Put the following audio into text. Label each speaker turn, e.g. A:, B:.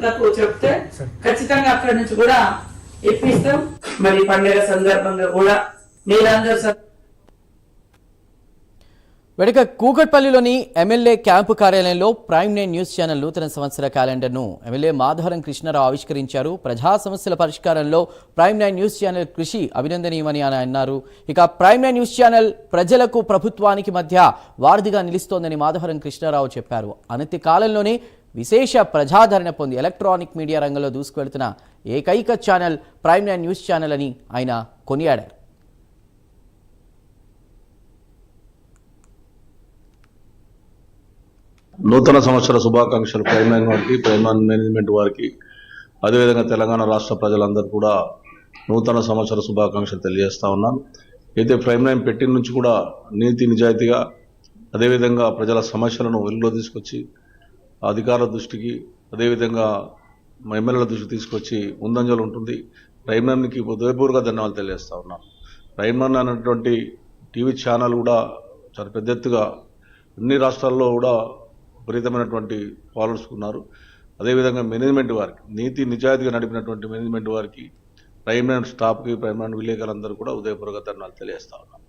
A: తక్కువ చెప్తే ఖచ్చితంగా అక్కడి నుంచి కూడా ఇప్పిస్తాం. మరి పండుగ సందర్భంగా కూడా మీరందరూ
B: వెనుక కూకట్పల్లిలోని ఎమ్మెల్యే క్యాంపు కార్యాలయంలో ప్రైమ్ 9 న్యూస్ ఛానల్ నూతన సంవత్సర క్యాలెండర్ను ఎమ్మెల్యే మాధవరం కృష్ణారావు ఆవిష్కరించారు. ప్రజా సమస్యల పరిష్కారంలో ప్రైమ్ 9 న్యూస్ ఛానల్ కృషి అభినందనీయమని ఆయన అన్నారు. ఇక ప్రైమ్ 9 న్యూస్ ఛానల్ ప్రజలకు ప్రభుత్వానికి మధ్య వారధిగా నిలుస్తోందని మాధవరం కృష్ణారావు చెప్పారు. అనతి కాలంలోనే విశేష ప్రజాదరణ పొంది ఎలక్ట్రానిక్ మీడియా రంగంలో దూసుకువెళ్తున్న ఏకైక ఛానల్ ప్రైమ్ 9 న్యూస్ ఛానల్ అని ఆయన కొనియాడారు.
C: నూతన సంవత్సర శుభాకాంక్షలు ప్రైమ్ 9 వారికి, ప్రైమ్ 9 మేనేజ్మెంట్ వారికి, అదేవిధంగా తెలంగాణ రాష్ట్ర ప్రజలందరూ కూడా నూతన సంవత్సర శుభాకాంక్షలు తెలియజేస్తా ఉన్నాను. అయితే ప్రైమ్ 9 పెట్టిన నుంచి కూడా నీతి నిజాయితీగా, అదేవిధంగా ప్రజల సమస్యలను వెలుగులో తీసుకొచ్చి అధికారుల దృష్టికి, అదేవిధంగా ఎమ్మెల్యేల దృష్టికి తీసుకొచ్చి ముందంజలు ఉంటుంది. ప్రైమ్ 9కి హృదయపూర్వక ధన్యవాదాలు తెలియజేస్తా ఉన్నాను. ప్రైమ్ 9 అనేటువంటి టీవీ ఛానల్ కూడా చాలా పెద్ద ఎత్తుగా అన్ని రాష్ట్రాల్లో కూడా విపరీతమైనటువంటి ఫాలోవర్స్ ఉన్నారు. అదేవిధంగా మేనేజ్మెంట్ వారికి, నీతి నిజాయితీగా నడిపినటువంటి మేనేజ్మెంట్ వారికి, ప్రైమ్ 9 స్టాఫ్కి, ప్రైమ్ 9 విలేకరులందరూ కూడా ఉదయపూర్వక ధన్యవాదాలు తెలియజేస్తా ఉన్నాను.